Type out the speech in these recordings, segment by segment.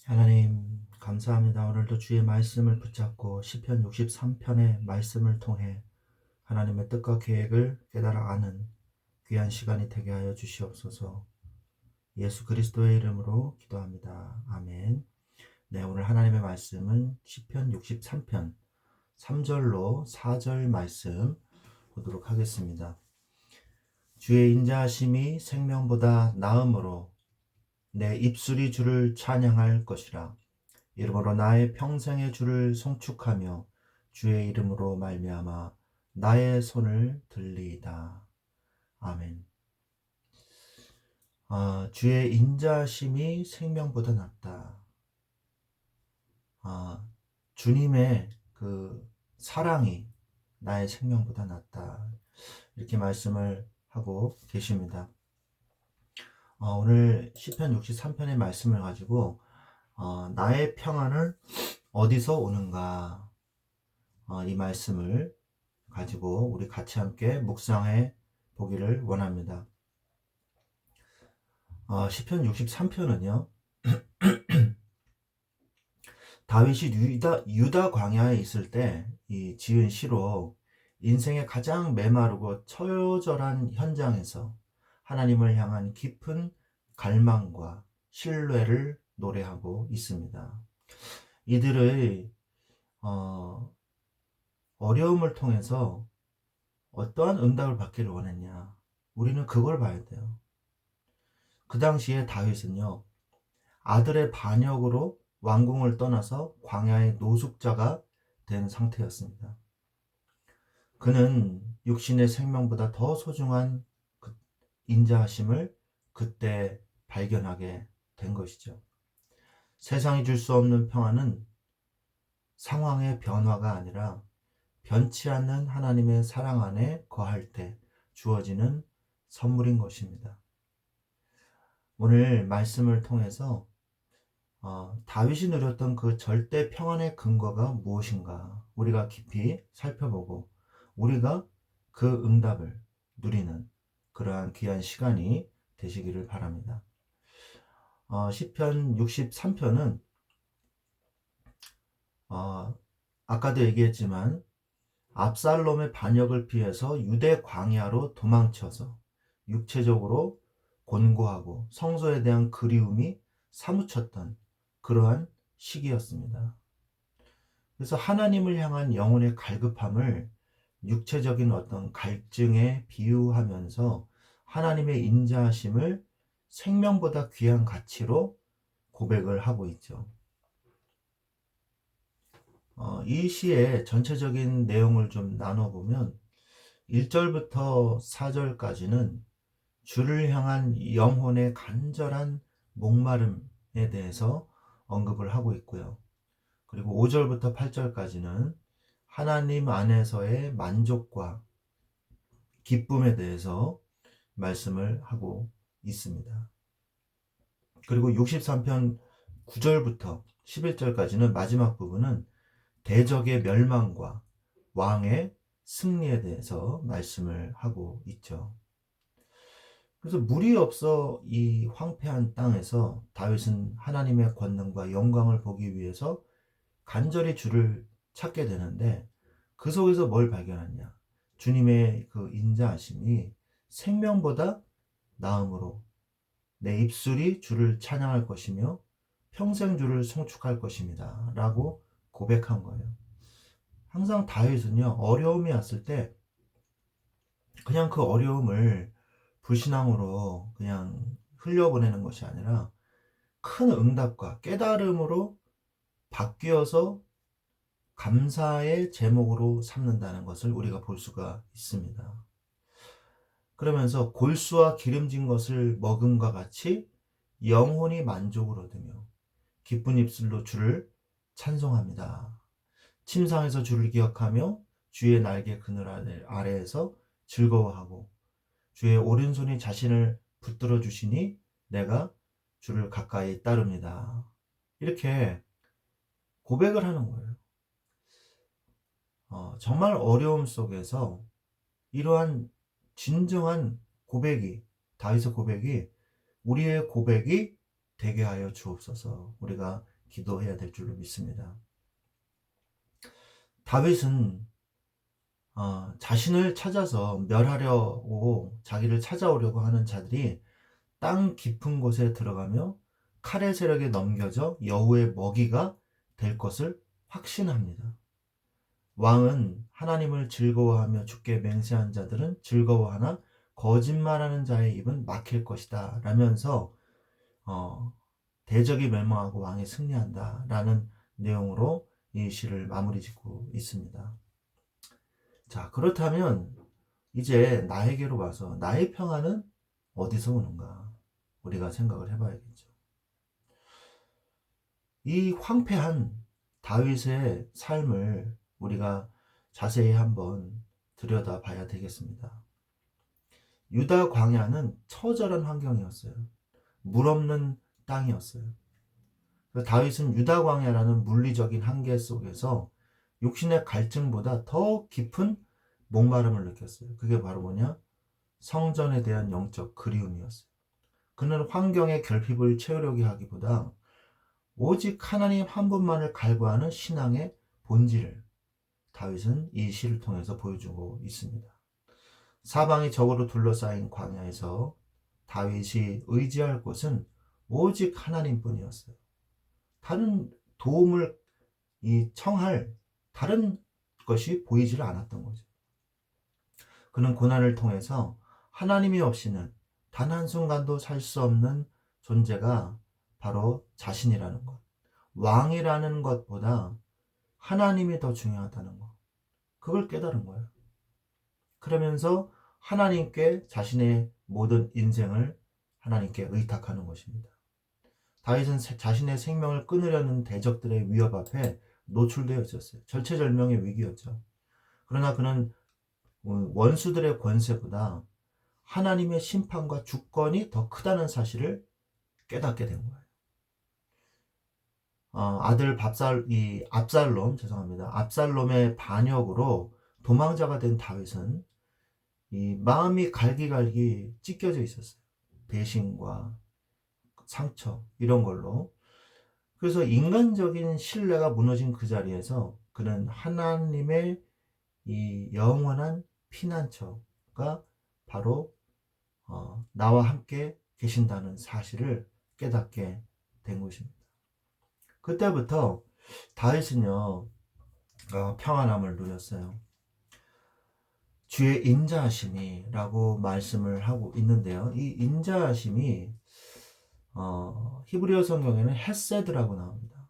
하나님 감사합니다. 오늘도 주의 말씀을 붙잡고 시편 63편의 말씀을 통해 하나님의 뜻과 계획을 깨달아 아는 귀한 시간이 되게 하여 주시옵소서. 예수 그리스도의 이름으로 기도합니다. 아멘. 네, 오늘 하나님의 말씀은 시편 63편 3절로 4절 말씀 보도록 하겠습니다. 주의 인자하심이 생명보다 나음으로 내 입술이 주를 찬양할 것이라. 이름으로 나의 평생의 주를 송축하며 주의 이름으로 말미암아 나의 손을 들리이다. 아멘. 주의 인자심이 생명보다 낫다. 주님의 그 사랑이 나의 생명보다 낫다. 이렇게 말씀을 하고 계십니다. 오늘 시편 63편의 말씀을 가지고 나의 평안을 어디서 오는가, 이 말씀을 가지고 우리 같이 함께 묵상해 보기를 원합니다. 시편 63편은요 다윗이 유다 광야에 있을 때 이 지은 시로 인생의 가장 메마르고 처절한 현장에서 하나님을 향한 깊은 갈망과 신뢰를 노래하고 있습니다. 이들의 어려움을 통해서 어떠한 응답을 받기를 원했냐? 우리는 그걸 봐야 돼요. 그 당시에 다윗은요, 아들의 반역으로 왕궁을 떠나서 광야의 노숙자가 된 상태였습니다. 그는 육신의 생명보다 더 소중한 그 인자하심을 그때 발견하게 된 것이죠. 세상이 줄 수 없는 평안은 상황의 변화가 아니라 변치 않는 하나님의 사랑 안에 거할 때 주어지는 선물인 것입니다. 오늘 말씀을 통해서 다윗이 누렸던 그 절대 평안의 근거가 무엇인가 우리가 깊이 살펴보고 우리가 그 응답을 누리는 그러한 귀한 시간이 되시기를 바랍니다. 시편 63편은 아까도 얘기했지만 압살롬의 반역을 피해서 유대 광야로 도망쳐서 육체적으로 곤고하고 성소에 대한 그리움이 사무쳤던 그러한 시기였습니다. 그래서 하나님을 향한 영혼의 갈급함을 육체적인 어떤 갈증에 비유하면서 하나님의 인자하심을 생명보다 귀한 가치로 고백을 하고 있죠. 이 시의 전체적인 내용을 좀 나눠보면 1절부터 4절까지는 주를 향한 영혼의 간절한 목마름에 대해서 언급을 하고 있고요. 그리고 5절부터 8절까지는 하나님 안에서의 만족과 기쁨에 대해서 말씀을 하고 있습니다. 그리고 63편 9절부터 11절까지는 마지막 부분은 대적의 멸망과 왕의 승리에 대해서 말씀을 하고 있죠. 그래서 물이 없어 이 황폐한 땅에서 다윗은 하나님의 권능과 영광을 보기 위해서 간절히 주를 찾게 되는데 그 속에서 뭘 발견하냐? 주님의 그 인자하심이 생명보다 나음으로 내 입술이 주를 찬양할 것이며 평생 주를 송축할 것입니다. 라고 고백한 거예요. 항상 다윗은요, 어려움이 왔을 때 그냥 그 어려움을 불신앙으로 그냥 흘려보내는 것이 아니라 큰 응답과 깨달음으로 바뀌어서 감사의 제목으로 삼는다는 것을 우리가 볼 수가 있습니다. 그러면서 골수와 기름진 것을 먹음과 같이 영혼이 만족을 얻으며 기쁜 입술로 주를 찬송합니다. 침상에서 주를 기억하며 주의 날개 그늘 아래에서 즐거워하고 주의 오른손이 자신을 붙들어 주시니 내가 주를 가까이 따릅니다. 이렇게 고백을 하는 거예요. 정말 어려움 속에서 이러한 진정한 고백이, 다윗의 고백이 우리의 고백이 되게 하여 주옵소서. 우리가 기도해야 될 줄로 믿습니다. 다윗은 자신을 찾아서 멸하려고 자기를 찾아오려고 하는 자들이 땅 깊은 곳에 들어가며 칼의 세력에 넘겨져 여호의 먹이가 될 것을 확신합니다. 왕은 하나님을 즐거워하며 주께 맹세한 자들은 즐거워하나 거짓말하는 자의 입은 막힐 것이다 라면서 대적이 멸망하고 왕이 승리한다 라는 내용으로 이 시를 마무리 짓고 있습니다. 자, 그렇다면 이제 나에게로 와서 나의 평안은 어디서 오는가 우리가 생각을 해봐야겠죠. 이 황폐한 다윗의 삶을 우리가 자세히 한번 들여다봐야 되겠습니다. 유다 광야는 처절한 환경이었어요. 물 없는 땅이었어요. 다윗은 유다 광야라는 물리적인 한계 속에서 육신의 갈증보다 더 깊은 목마름을 느꼈어요. 그게 바로 뭐냐? 성전에 대한 영적 그리움이었어요. 그는 환경의 결핍을 채우려고 하기보다 오직 하나님 한 분만을 갈구하는 신앙의 본질을 다윗은 이 시를 통해서 보여주고 있습니다. 사방이 적으로 둘러싸인 광야에서 다윗이 의지할 곳은 오직 하나님뿐이었어요. 다른 도움을 청할 다른 것이 보이지를 않았던 거죠. 그는 고난을 통해서 하나님이 없이는 단 한순간도 살 수 없는 존재가 바로 자신이라는 것, 왕이라는 것보다 하나님이 더 중요하다는 것, 그걸 깨달은 거예요. 그러면서 하나님께 자신의 모든 인생을 하나님께 의탁하는 것입니다. 다윗은 자신의 생명을 끊으려는 대적들의 위협 앞에 노출되어 있었어요. 절체절명의 위기였죠. 그러나 그는 원수들의 권세보다 하나님의 심판과 주권이 더 크다는 사실을 깨닫게 된 거예요. 아들 압살롬의 반역으로 도망자가 된 다윗은 이 마음이 갈기갈기 찢겨져 있었어요. 배신과 상처 이런 걸로. 그래서 인간적인 신뢰가 무너진 그 자리에서 그는 하나님의 이 영원한 피난처가 바로 나와 함께 계신다는 사실을 깨닫게 된 것입니다. 그때부터 다윗은요 평안함을 누렸어요. 주의 인자하심이라고 말씀을 하고 있는데요. 이 인자하심이 히브리어 성경에는 헤세드라고 나옵니다.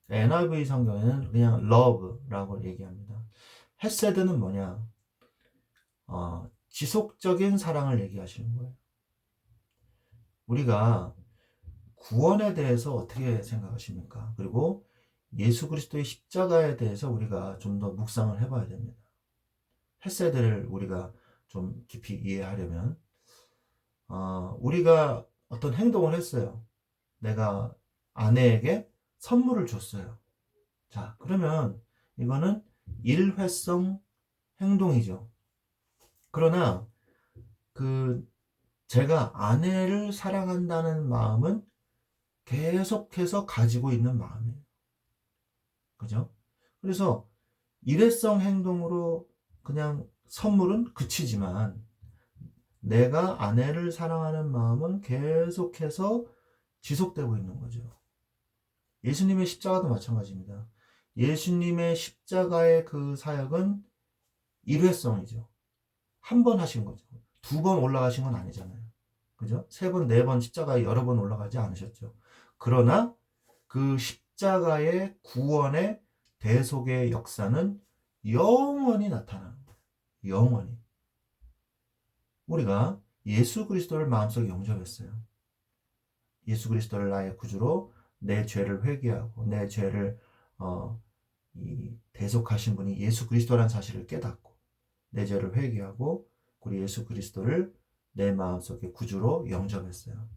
NIV 성경에는 그냥 love라고 얘기합니다. 헤세드는 뭐냐? 지속적인 사랑을 얘기하시는 거예요. 우리가 구원에 대해서 어떻게 생각하십니까? 그리고 예수 그리스도의 십자가에 대해서 우리가 좀 더 묵상을 해봐야 됩니다. 헤세드를 우리가 좀 깊이 이해하려면 우리가 어떤 행동을 했어요. 내가 아내에게 선물을 줬어요. 자, 그러면 이거는 일회성 행동이죠. 그러나 제가 아내를 사랑한다는 마음은 계속해서 가지고 있는 마음이에요. 그죠? 그래서 일회성 행동으로 그냥 선물은 그치지만 내가 아내를 사랑하는 마음은 계속해서 지속되고 있는 거죠. 예수님의 십자가도 마찬가지입니다. 예수님의 십자가의 그 사역은 일회성이죠. 한 번 하신 거죠. 2번 올라가신 건 아니잖아요. 그죠? 3번, 4번 십자가에 여러 번 올라가지 않으셨죠. 그러나 그 십자가의 구원의 대속의 역사는 영원히 나타나는 거예요. 영원히. 우리가 예수 그리스도를 마음속에 영접했어요. 예수 그리스도를 나의 구주로 내 죄를 회개하고 내 죄를 대속하신 분이 예수 그리스도라는 사실을 깨닫고 내 죄를 회개하고 우리 예수 그리스도를 내 마음속에 구주로 영접했어요.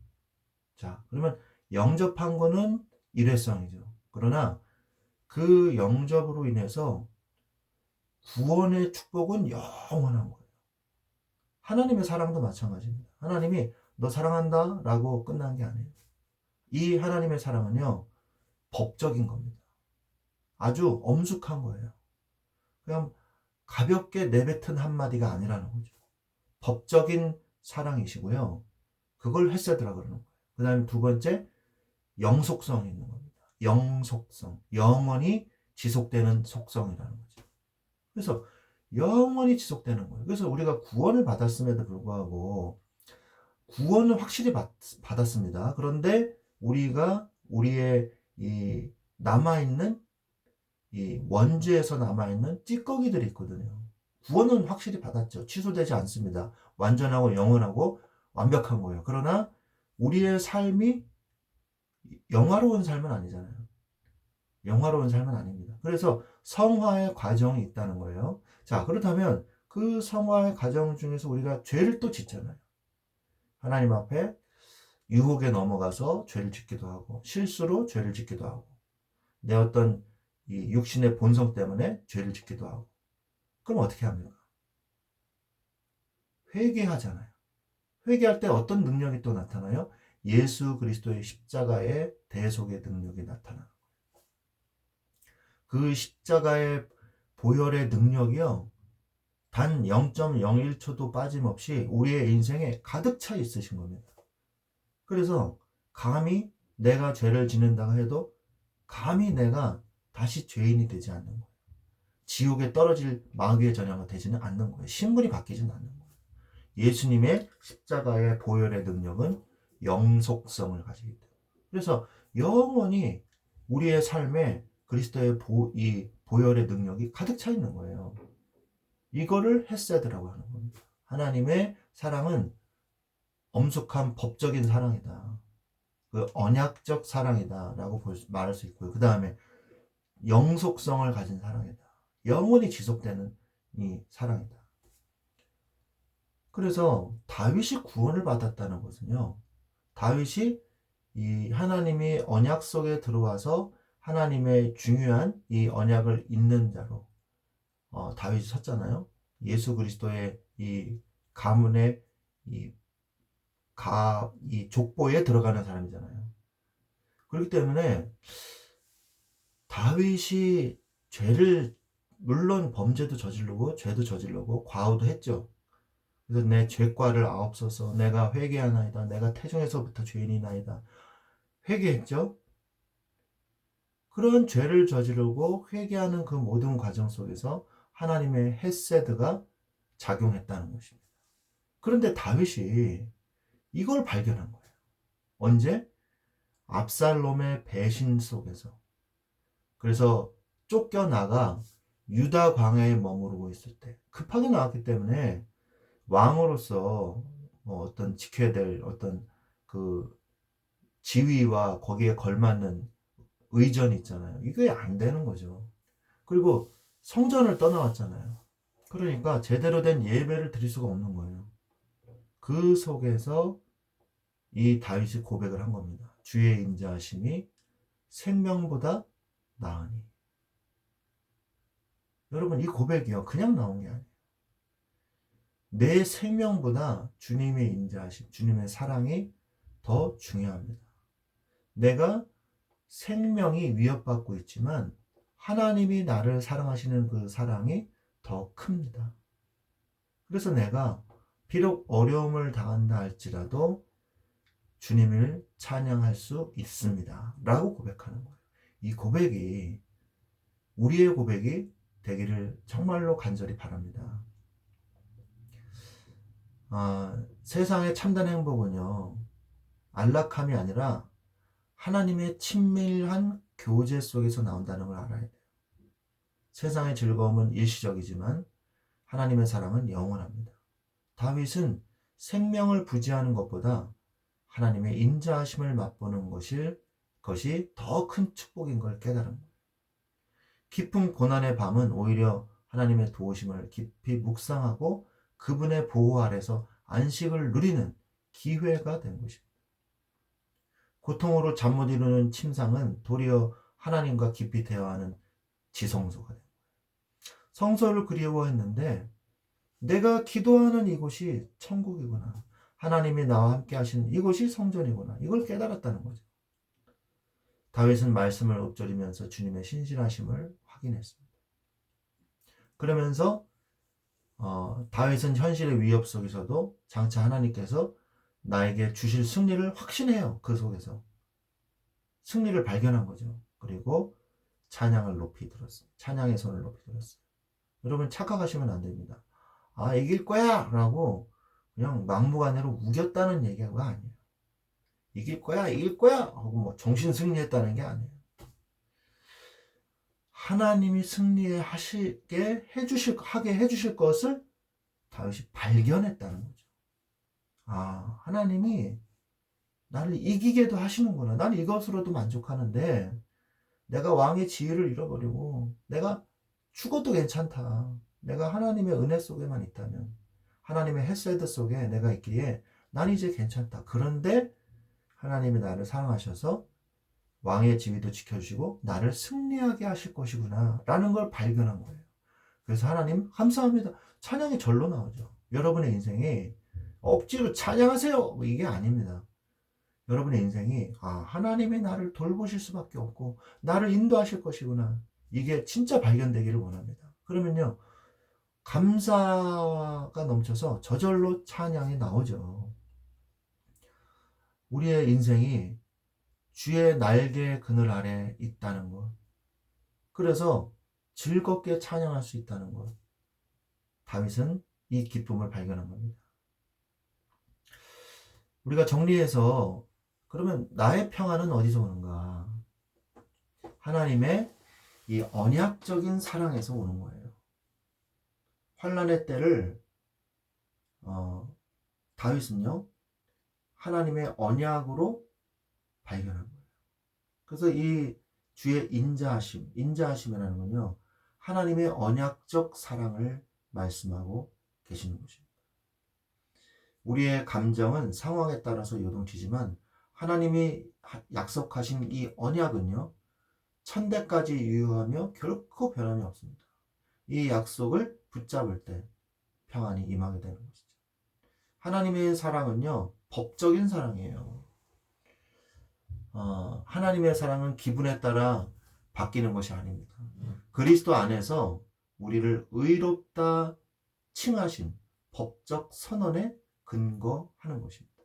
자, 그러면 영접한 거는 일회성이죠. 그러나 그 영접으로 인해서 구원의 축복은 영원한 거예요. 하나님의 사랑도 마찬가지입니다. 하나님이 너 사랑한다 라고 끝난 게 아니에요. 이 하나님의 사랑은요 법적인 겁니다. 아주 엄숙한 거예요. 그냥 가볍게 내뱉은 한마디가 아니라는 거죠. 법적인 사랑이시고요. 그걸 헤세드라 그러는 거예요. 그 다음에 두 번째, 영속성이 있는 겁니다. 영속성. 영원히 지속되는 속성이라는 거죠. 그래서 영원히 지속되는 거예요. 그래서 우리가 구원을 받았음에도 불구하고 구원은 확실히 받았습니다. 그런데 우리가 우리의 이 남아있는 이 원죄에서 남아있는 찌꺼기들이 있거든요. 구원은 확실히 받았죠. 취소되지 않습니다. 완전하고 영원하고 완벽한 거예요. 그러나 우리의 삶이 영화로운 삶은 아니잖아요. 영화로운 삶은 아닙니다. 그래서 성화의 과정이 있다는 거예요. 자, 그렇다면 그 성화의 과정 중에서 우리가 죄를 또 짓잖아요. 하나님 앞에 유혹에 넘어가서 죄를 짓기도 하고 실수로 죄를 짓기도 하고 내 어떤 이 육신의 본성 때문에 죄를 짓기도 하고 그럼 어떻게 합니까? 회개하잖아요. 회개할 때 어떤 능력이 또 나타나요? 예수 그리스도의 십자가의 대속의 능력이 나타나요. 그 십자가의 보혈의 능력이요. 단 0.01초도 빠짐없이 우리의 인생에 가득 차 있으신 겁니다. 그래서 감히 내가 죄를 짓는다고 해도 감히 내가 다시 죄인이 되지 않는 거예요. 지옥에 떨어질 마귀의 전향이 되지는 않는 거예요. 신분이 바뀌지는 않는 거예요. 예수님의 십자가의 보혈의 능력은 영속성을 가지기 때문에. 그래서 영원히 우리의 삶에 그리스도의 이 보혈의 능력이 가득 차 있는 거예요. 이거를 헤세드라고 하는 겁니다. 하나님의 사랑은 엄숙한 법적인 사랑이다. 그 언약적 사랑이다라고 말할 수 있고요. 그 다음에 영속성을 가진 사랑이다. 영원히 지속되는 이 사랑이다. 그래서 다윗이 구원을 받았다는 것은요. 다윗이 이 하나님이 언약 속에 들어와서 하나님의 중요한 이 언약을 잇는 자로 다윗이 섰잖아요. 예수 그리스도의 이 가문의 이 족보에 들어가는 사람이잖아요. 그렇기 때문에 다윗이 죄를 물론 범죄도 저지르고 죄도 저지르고 과오도 했죠. 그래서 내 죄과를 아옵소서 내가 회개하나이다. 내가 태중에서부터 죄인이나이다. 회개했죠. 그런 죄를 저지르고 회개하는 그 모든 과정 속에서 하나님의 헤세드가 작용했다는 것입니다. 그런데 다윗이 이걸 발견한 거예요. 언제? 압살롬의 배신 속에서. 그래서 쫓겨나가 유다 광야에 머무르고 있을 때 급하게 나왔기 때문에 왕으로서 어떤 지켜야 될 어떤 그 지위와 거기에 걸맞는 의전이 있잖아요. 이게 안 되는 거죠. 그리고 성전을 떠나왔잖아요. 그러니까 제대로 된 예배를 드릴 수가 없는 거예요. 그 속에서 이 다윗이 고백을 한 겁니다. 주의 인자하심이 생명보다 나으니. 여러분 이 고백이요. 그냥 나온 게 아니에요. 내 생명보다 주님의 인자하심, 주님의 사랑이 더 중요합니다. 내가 생명이 위협받고 있지만 하나님이 나를 사랑하시는 그 사랑이 더 큽니다. 그래서 내가 비록 어려움을 당한다 할지라도 주님을 찬양할 수 있습니다. 라고 고백하는 거예요. 이 고백이 우리의 고백이 되기를 정말로 간절히 바랍니다. 세상의 참된 행복은요. 안락함이 아니라 하나님의 친밀한 교제 속에서 나온다는 걸 알아야 돼요. 세상의 즐거움은 일시적이지만 하나님의 사랑은 영원합니다. 다윗은 생명을 부지하는 것보다 하나님의 인자하심을 맛보는 것이 더 큰 축복인 걸 깨달은 거예요. 깊은 고난의 밤은 오히려 하나님의 도우심을 깊이 묵상하고 그분의 보호 아래서 안식을 누리는 기회가 된 것입니다. 고통으로 잠 못 이루는 침상은 도리어 하나님과 깊이 대화하는 지성소가 됩니다. 성소를 그리워했는데 내가 기도하는 이곳이 천국이구나. 하나님이 나와 함께 하시는 이곳이 성전이구나. 이걸 깨달았다는 거죠. 다윗은 말씀을 읊조리면서 주님의 신실하심을 확인했습니다. 그러면서 다윗은 현실의 위협 속에서도 장차 하나님께서 나에게 주실 승리를 확신해요. 그 속에서 승리를 발견한 거죠. 그리고 찬양을 높이 들었어요. 찬양의 손을 높이 들었어요. 여러분 착각하시면 안 됩니다. 아, 이길 거야! 라고 그냥 막무가내로 우겼다는 얘기가 아니에요. 이길 거야, 이길 거야! 하고 뭐 정신 승리했다는 게 아니에요. 하나님이 승리하게 해주실 것을 다윗이 발견했다는 거죠. 아, 하나님이 나를 이기게도 하시는구나. 나는 이것으로도 만족하는데 내가 왕의 지위를 잃어버리고 내가 죽어도 괜찮다. 내가 하나님의 은혜 속에만 있다면, 하나님의 헤세드 속에 내가 있기에 난 이제 괜찮다. 그런데 하나님이 나를 사랑하셔서 왕의 지위도 지켜주시고 나를 승리하게 하실 것이구나 라는 걸 발견한 거예요. 그래서 하나님 감사합니다. 찬양이 절로 나오죠. 여러분의 인생이 억지로 찬양하세요 뭐 이게 아닙니다. 여러분의 인생이 하나님이 나를 돌보실 수밖에 없고 나를 인도하실 것이구나, 이게 진짜 발견되기를 원합니다. 그러면요 감사가 넘쳐서 저절로 찬양이 나오죠. 우리의 인생이 주의 날개 그늘 아래 있다는 것, 그래서 즐겁게 찬양할 수 있다는 것, 다윗은 이 기쁨을 발견한 겁니다. 우리가 정리해서 그러면 나의 평안은 어디서 오는가? 하나님의 이 언약적인 사랑에서 오는 거예요. 환난의 때를 다윗은요 하나님의 언약으로 발견한 거예요. 그래서 이 주의 인자하심이라는 건요 하나님의 언약적 사랑을 말씀하고 계시는 것입니다. 우리의 감정은 상황에 따라서 요동치지만 하나님이 약속하신 이 언약은요 천대까지 유효하며 결코 변함이 없습니다. 이 약속을 붙잡을 때 평안이 임하게 되는 것이죠. 하나님의 사랑은요 법적인 사랑이에요. 하나님의 사랑은 기분에 따라 바뀌는 것이 아닙니다. 그리스도 안에서 우리를 의롭다 칭하신 법적 선언에 근거하는 것입니다.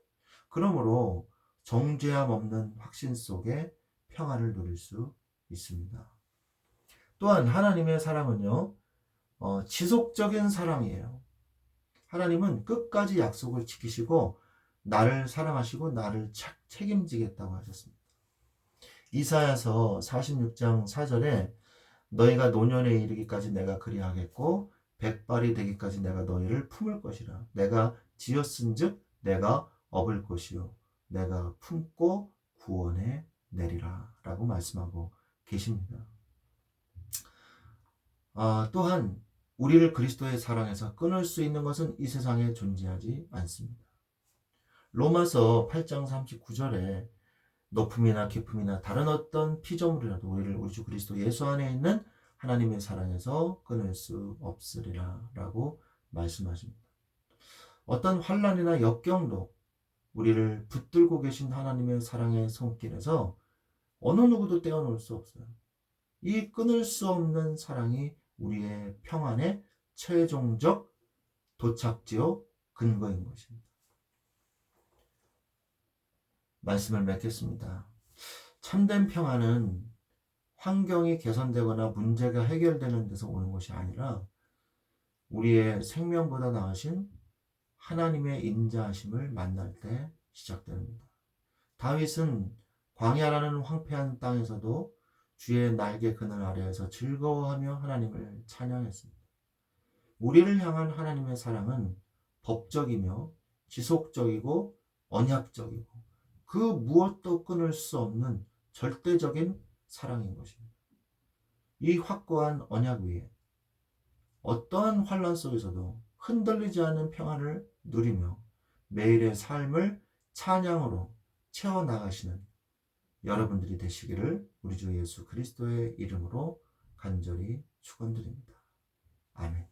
그러므로 정죄함 없는 확신 속에 평안을 누릴 수 있습니다. 또한 하나님의 사랑은요 지속적인 사랑이에요. 하나님은 끝까지 약속을 지키시고 나를 사랑하시고 나를 책임지겠다고 하셨습니다. 이사야서 46장 4절에 너희가 노년에 이르기까지 내가 그리하겠고 백발이 되기까지 내가 너희를 품을 것이라. 내가 지었은즉 내가 업을 것이요 내가 품고 구원해 내리라 라고 말씀하고 계십니다. 또한 우리를 그리스도의 사랑에서 끊을 수 있는 것은 이 세상에 존재하지 않습니다. 로마서 8장 39절에 높음이나 깊음이나 다른 어떤 피조물이라도 우리를 우리 주 그리스도 예수 안에 있는 하나님의 사랑에서 끊을 수 없으리라 라고 말씀하십니다. 어떤 환난이나 역경도 우리를 붙들고 계신 하나님의 사랑의 손길에서 어느 누구도 떼어놓을 수 없어요. 이 끊을 수 없는 사랑이 우리의 평안의 최종적 도착지요 근거인 것입니다. 말씀을 맺겠습니다. 참된 평안은 환경이 개선되거나 문제가 해결되는 데서 오는 것이 아니라 우리의 생명보다 나으신 하나님의 인자하심을 만날 때 시작됩니다. 다윗은 광야라는 황폐한 땅에서도 주의 날개 그늘 아래에서 즐거워하며 하나님을 찬양했습니다. 우리를 향한 하나님의 사랑은 법적이며 지속적이고 언약적이고 그 무엇도 끊을 수 없는 절대적인 사랑인 것입니다. 이 확고한 언약 위에 어떠한 환난 속에서도 흔들리지 않는 평안을 누리며 매일의 삶을 찬양으로 채워나가시는 여러분들이 되시기를 우리 주 예수 그리스도의 이름으로 간절히 축원드립니다. 아멘.